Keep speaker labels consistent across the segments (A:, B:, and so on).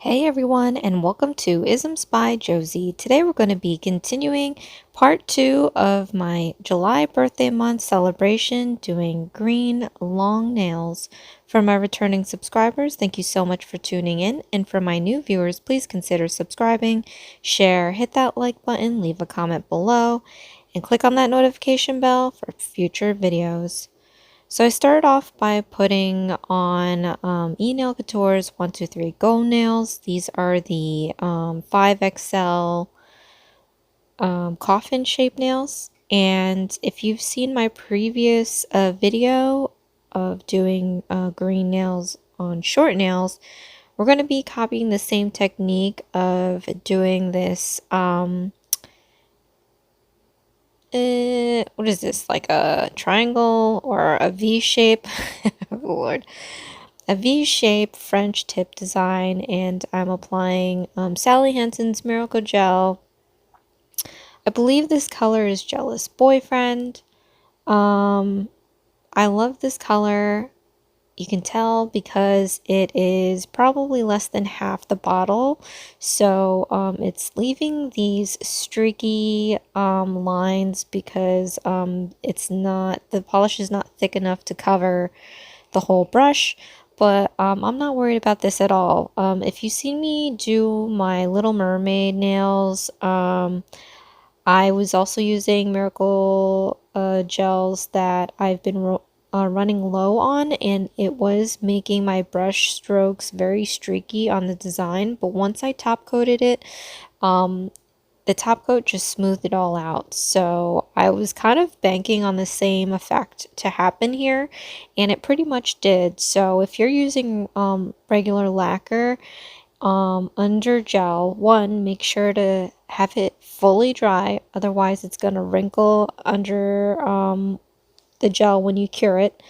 A: Hey everyone, and welcome to Isms by Josie. Today we're going to be continuing part 2 of my July birthday month celebration, doing green long nails. For my returning subscribers, thank you so much for tuning in, and for my new viewers, please consider subscribing, share, hit that like button, leave a comment below, and click on that notification bell for future videos. So I started off by putting on E-Nail Couture's 123 Gold Nails. These are the 5XL coffin shape nails. And if you've seen my previous video of doing green nails on short nails, we're going to be copying the same technique of doing this what is this, like a triangle or a V shape? Oh, Lord. A V shape French tip design, and I'm applying Sally Hansen's Miracle Gel. I believe this color is Jealous Boyfriend. I love this color. You can tell because it is probably less than half the bottle, so it's leaving these streaky lines because it's not, the polish is not thick enough to cover the whole brush. But I'm not worried about this at all. If you see me do my Little Mermaid nails, I was also using Miracle gels that I've been running low on, and it was making my brush strokes very streaky on the design. But once I top coated it, the top coat just smoothed it all out. So I was kind of banking on the same effect to happen here, and it pretty much did. So if you're using regular lacquer under gel, one, make sure to have it fully dry, otherwise it's going to wrinkle under the gel when you cure it.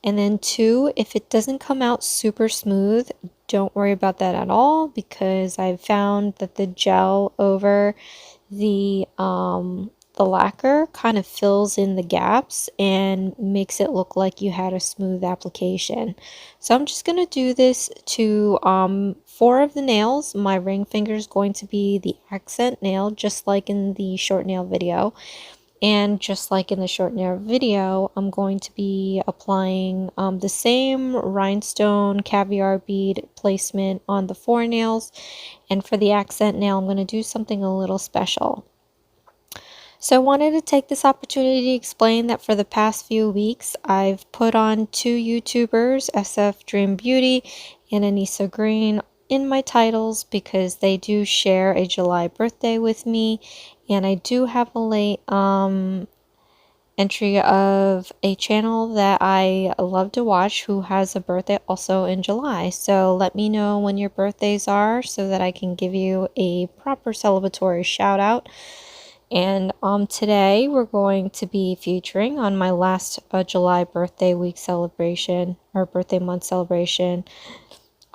A: And then two, if it doesn't come out super smooth, don't worry about that at all, because I've found that the gel over the lacquer kind of fills in the gaps and makes it look like you had a smooth application. So I'm just going to do this to 4 of the nails. My ring finger is going to be the accent nail, just like in the short nail video. And just like in the short nail video, I'm going to be applying the same rhinestone caviar bead placement on the 4 nails. And for the accent nail, I'm going to do something a little special. So I wanted to take this opportunity to explain that for the past few weeks, I've put on 2 YouTubers, SF Dream Beauty and Anissa Green, in my titles because they do share a July birthday with me, and I do have a late entry of a channel that I love to watch who has a birthday also in July. So let me know when your birthdays are so that I can give you a proper celebratory shout out. And today we're going to be featuring on my last July birthday week celebration, or birthday month celebration.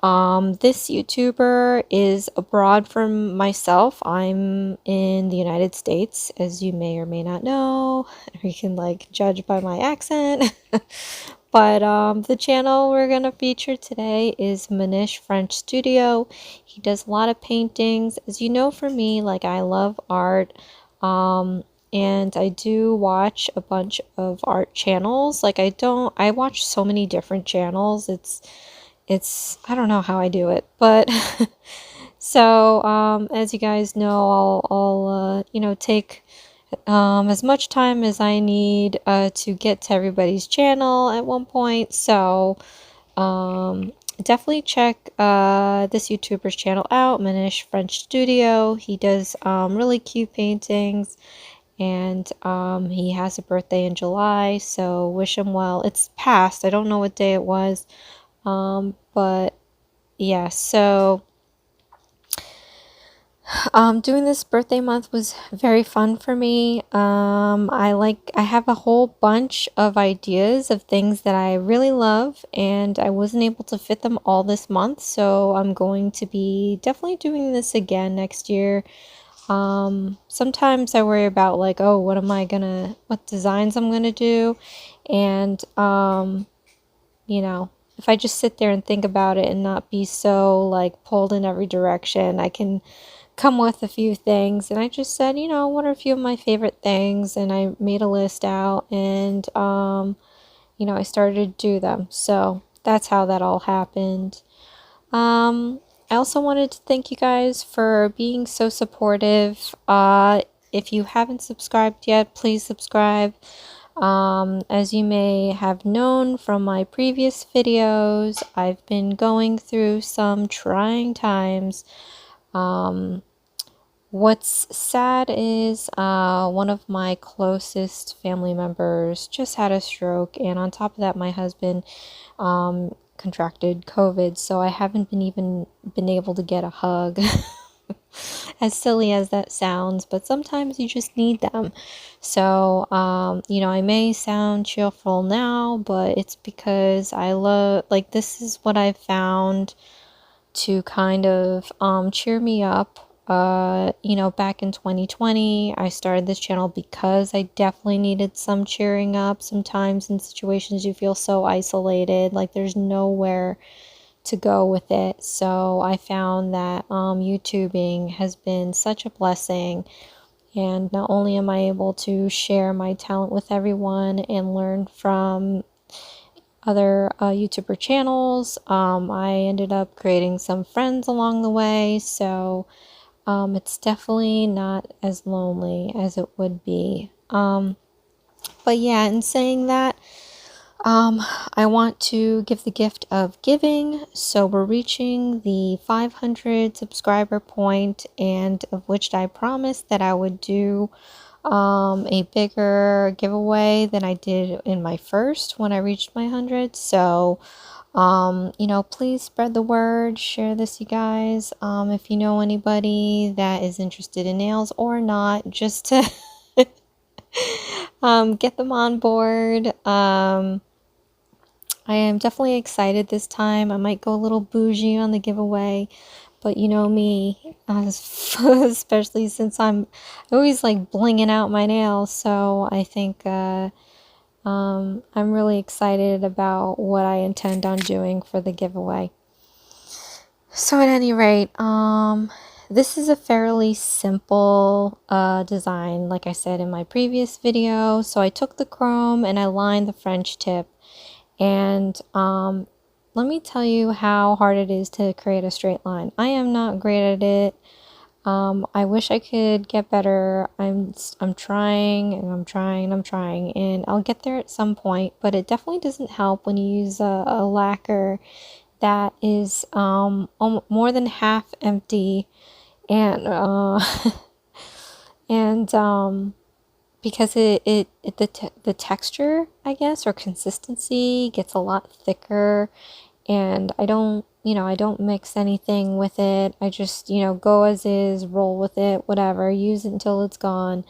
A: This YouTuber is abroad from myself. I'm in the United States, as you may or may not know. You can like judge by my accent. But the channel we're gonna feature today is Manish French Studio. He does a lot of paintings. As you know, for me, like, I love art. And I do watch a bunch of art channels. Like, I watch so many different channels. I don't know how I do it, but so as you guys know, I'll you know, take as much time as I need to get to everybody's channel at one point. So definitely check this YouTuber's channel out, Manish French Studio. He does really cute paintings, and he has a birthday in July, so wish him well. It's past, I don't know what day it was, but yeah. So doing this birthday month was very fun for me. I have a whole bunch of ideas of things that I really love, and I wasn't able to fit them all this month, so I'm going to be definitely doing this again next year. Sometimes I worry about, like, oh, what designs I'm gonna do, and you know, if I just sit there and think about it and not be so like pulled in every direction, I can come with a few things. And I just said, you know, what are a few of my favorite things? And I made a list out, and you know, I started to do them. So that's how that all happened. I also wanted to thank you guys for being so supportive. If you haven't subscribed yet, please subscribe. As you may have known from my previous videos, I've been going through some trying times. What's sad is one of my closest family members just had a stroke, and on top of that, my husband contracted COVID, so I haven't been able to get a hug. As silly as that sounds, but sometimes you just need them. So, you know, I may sound cheerful now, but it's because I love, like, this is what I found to kind of cheer me up. You know, back in 2020, I started this channel because I definitely needed some cheering up. Sometimes in situations you feel so isolated, like there's nowhere to go with it. So I found that YouTubing has been such a blessing. And not only am I able to share my talent with everyone and learn from other YouTuber channels, I ended up creating some friends along the way. So it's definitely not as lonely as it would be. But yeah, in saying that, I want to give the gift of giving. So we're reaching the 500 subscriber point, and of which I promised that I would do a bigger giveaway than I did in my first when I reached my 100. So, you know, please spread the word, share this, you guys. If you know anybody that is interested in nails or not, just to get them on board. I am definitely excited this time. I might go a little bougie on the giveaway, but you know me, especially since I'm always like blinging out my nails. So I think I'm really excited about what I intend on doing for the giveaway. So at any rate, this is a fairly simple design, like I said in my previous video. So I took the chrome and I lined the French tip. And let me tell you how hard it is to create a straight line. I am not great at it. I wish I could get better. I'm trying and I'm trying and I'm trying, and I'll get there at some point, but it definitely doesn't help when you use a lacquer that is more than half empty, and and because the texture, I guess, or consistency gets a lot thicker, and I don't, you know, I don't mix anything with it. I just, you know, go as is, roll with it, whatever, use it until it's gone.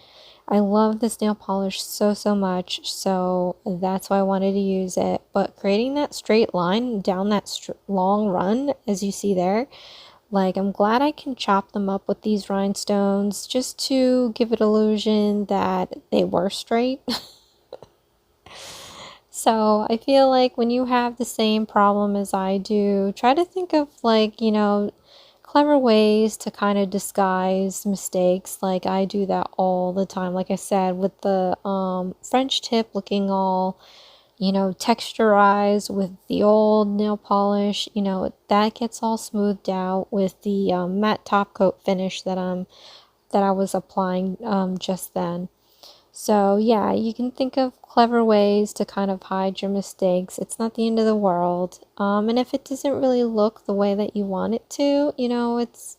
A: I love this nail polish so much, so that's why I wanted to use it. But creating that straight line down that long run, as you see there, like, I'm glad I can chop them up with these rhinestones just to give it illusion that they were straight. So I feel like when you have the same problem as I do, try to think of, like, you know, clever ways to kind of disguise mistakes. Like I do that all the time. Like I said, with the French tip looking all, you know, texturized with the old nail polish, you know, that gets all smoothed out with the matte top coat finish that I was applying just then. So yeah, you can think of clever ways to kind of hide your mistakes. It's not the end of the world. And if it doesn't really look the way that you want it to, you know, it's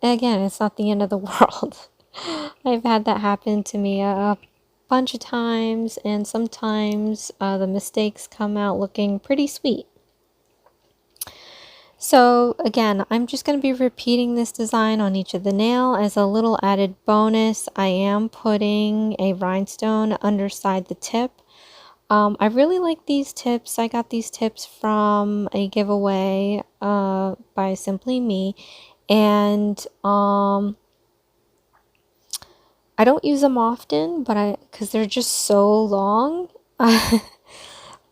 A: not the end of the world. I've had that happen to me a bunch of times, and sometimes the mistakes come out looking pretty sweet. So again, I'm just going to be repeating this design on each of the nail. As a little added bonus, I am putting a rhinestone underside the tip. I really like these tips. I got these tips from a giveaway by Simply Me, and I don't use them often, but because they're just so long.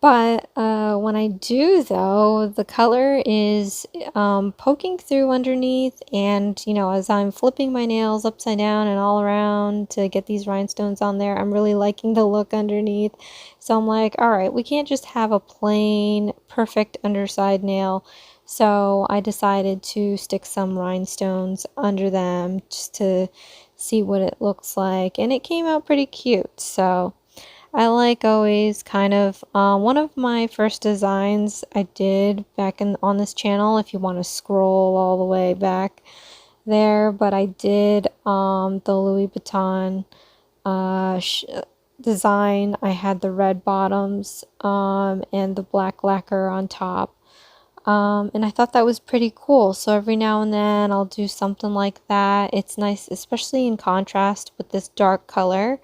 A: But when I do, though, the color is poking through underneath, and you know, as I'm flipping my nails upside down and all around to get these rhinestones on there, I'm really liking the look underneath. So I'm like, all right, we can't just have a plain, perfect underside nail. So I decided to stick some rhinestones under them just to see what it looks like, and it came out pretty cute. So I like always kind of one of my first designs I did back on this channel, if you want to scroll all the way back there, but I did the Louis Vuitton uh, design. I had the red bottoms and the black lacquer on top. And I thought that was pretty cool. So every now and then I'll do something like that. It's nice, especially in contrast with this dark color.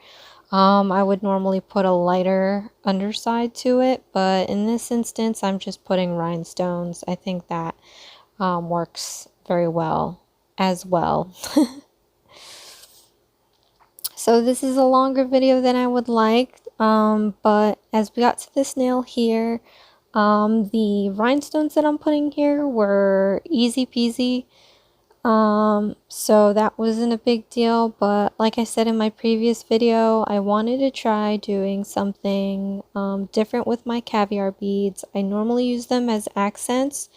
A: I would normally put a lighter underside to it, but in this instance, I'm just putting rhinestones. I think that works very well as well. So this is a longer video than I would like, but as we got to this nail here, the rhinestones that I'm putting here were easy peasy. So that wasn't a big deal, but like I said in my previous video, I wanted to try doing something different with my caviar beads. I normally use them as accents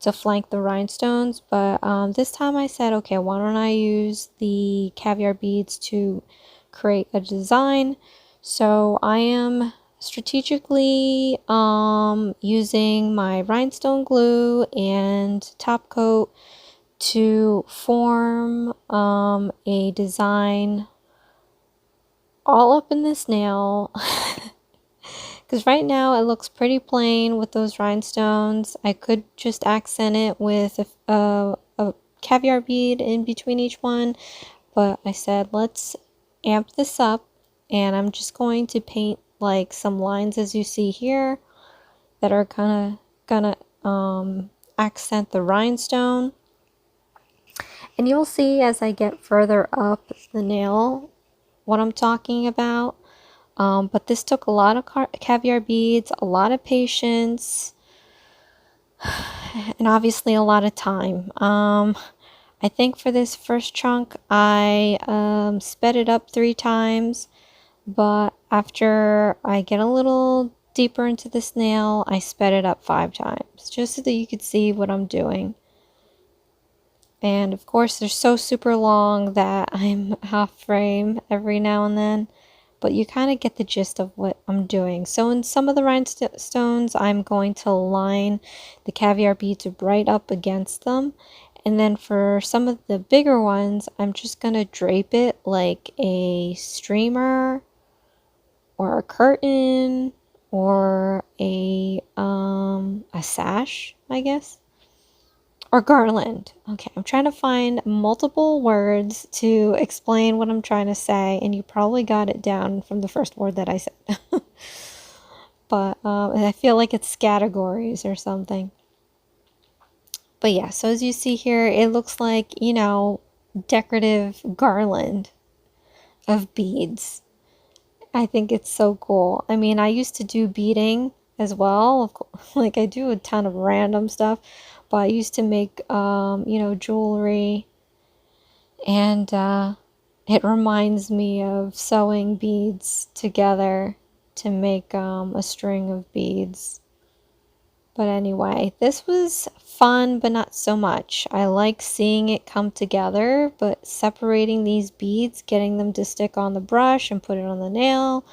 A: to flank the rhinestones, but this time I said, okay, why don't I use the caviar beads to create a design? So I am strategically using my rhinestone glue and top coat to form a design all up in this nail, because right now it looks pretty plain with those rhinestones. I could just accent it with a caviar bead in between each one, but I said let's amp this up, and I'm just going to paint like some lines as you see here that are gonna accent the rhinestone. And you'll see as I get further up the nail what I'm talking about. But this took a lot of caviar beads, a lot of patience, and obviously a lot of time. I think for this first chunk, I sped it up 3 times, but after I get a little deeper into this nail, I sped it up 5 times, just so that you could see what I'm doing. And of course, they're so super long that I'm half frame every now and then, but you kind of get the gist of what I'm doing. So in some of the rhinestones, I'm going to line the caviar beads right up against them. And then for some of the bigger ones, I'm just going to drape it like a streamer or a curtain or a sash, I guess. Or garland. Okay, I'm trying to find multiple words to explain what I'm trying to say, and you probably got it down from the first word that I said. But I feel like it's categories or something. But yeah, so as you see here, it looks like, you know, decorative garland of beads. I think it's so cool. I mean, I used to do beading as well. Of course, like I do a ton of random stuff, but I used to make, you know, jewelry, and it reminds me of sewing beads together to make a string of beads. But anyway, this was fun, but not so much. I like seeing it come together, but separating these beads, getting them to stick on the brush and put it on the nail,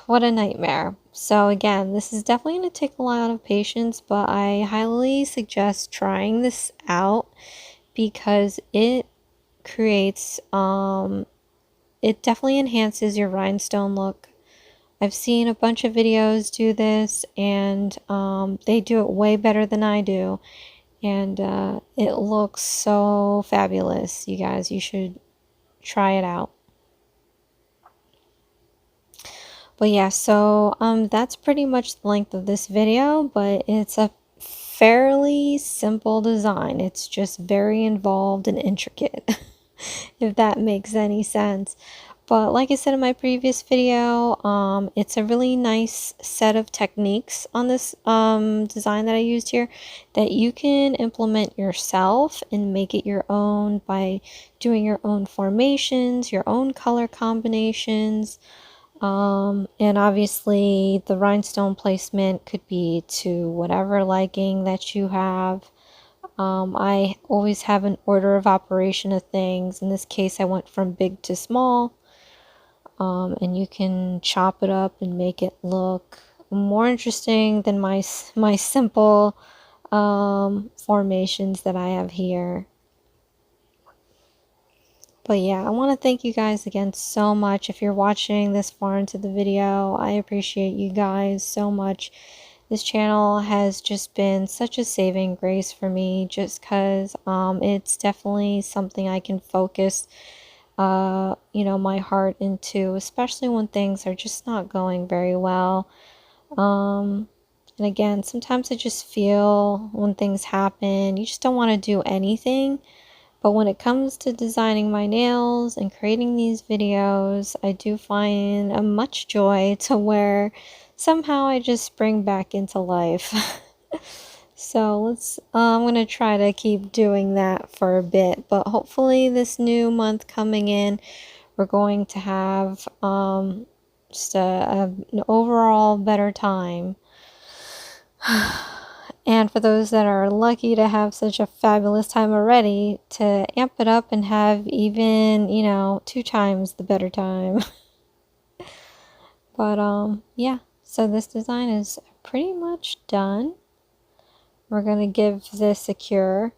A: what a nightmare. So again, this is definitely going to take a lot of patience, but I highly suggest trying this out because it creates, it definitely enhances your rhinestone look. I've seen a bunch of videos do this, and they do it way better than I do, and it looks so fabulous. You guys, you should try it out. But yeah, so that's pretty much the length of this video, but it's a fairly simple design. It's just very involved and intricate, if that makes any sense. But like I said in my previous video, it's a really nice set of techniques on this design that I used here that you can implement yourself and make it your own by doing your own formations, your own color combinations. And obviously the rhinestone placement could be to whatever liking that you have. I always have an order of operation of things. In this case, I went from big to small. And you can chop it up and make it look more interesting than my simple formations that I have here. But yeah, I want to thank you guys again so much. If you're watching this far into the video, I appreciate you guys so much. This channel has just been such a saving grace for me just because it's definitely something I can focus you know, my heart into, especially when things are just not going very well. And again, sometimes I just feel when things happen, you just don't want to do anything. But when it comes to designing my nails and creating these videos, I do find a much joy to where somehow I just spring back into life. So I'm going to try to keep doing that for a bit, but hopefully this new month coming in, we're going to have just an overall better time. And for those that are lucky to have such a fabulous time already, to amp it up and have even, you know, 2 times the better time. But yeah, so this design is pretty much done. We're going to give this a cure.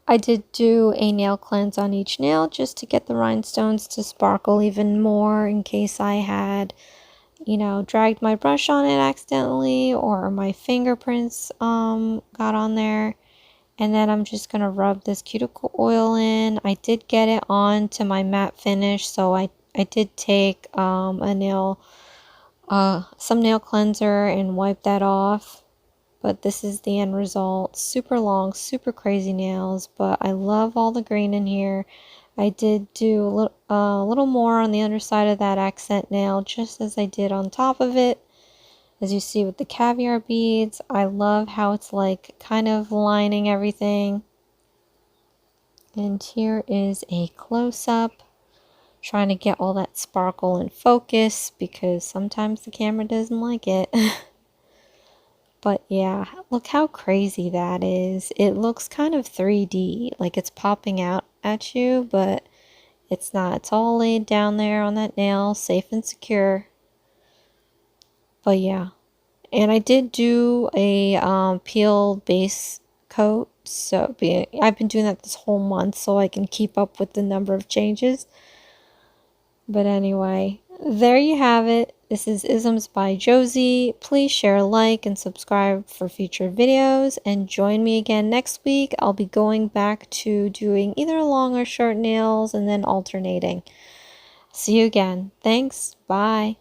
A: I did do a nail cleanse on each nail just to get the rhinestones to sparkle even more in case I had, you know, dragged my brush on it accidentally or my fingerprints got on there. And then I'm just going to rub this cuticle oil in. I did get it on to my matte finish, so I did take some nail cleanser and wipe that off. But this is the end result. Super long, super crazy nails, but I love all the green in here. I did do a little more on the underside of that accent nail, just as I did on top of it. As you see with the caviar beads, I love how it's like kind of lining everything. And here is a close-up, trying to get all that sparkle in focus because sometimes the camera doesn't like it. But yeah, look how crazy that is. It looks kind of 3D, like it's popping out at you, but it's not. It's all laid down there on that nail, safe and secure. But yeah, and I did do a peel base coat, so I've been doing that this whole month so I can keep up with the number of changes. But anyway, there you have it. This is Isms by Josie. Please share, like, and subscribe for future videos. And join me again next week. I'll be going back to doing either long or short nails and then alternating. See you again. Thanks. Bye.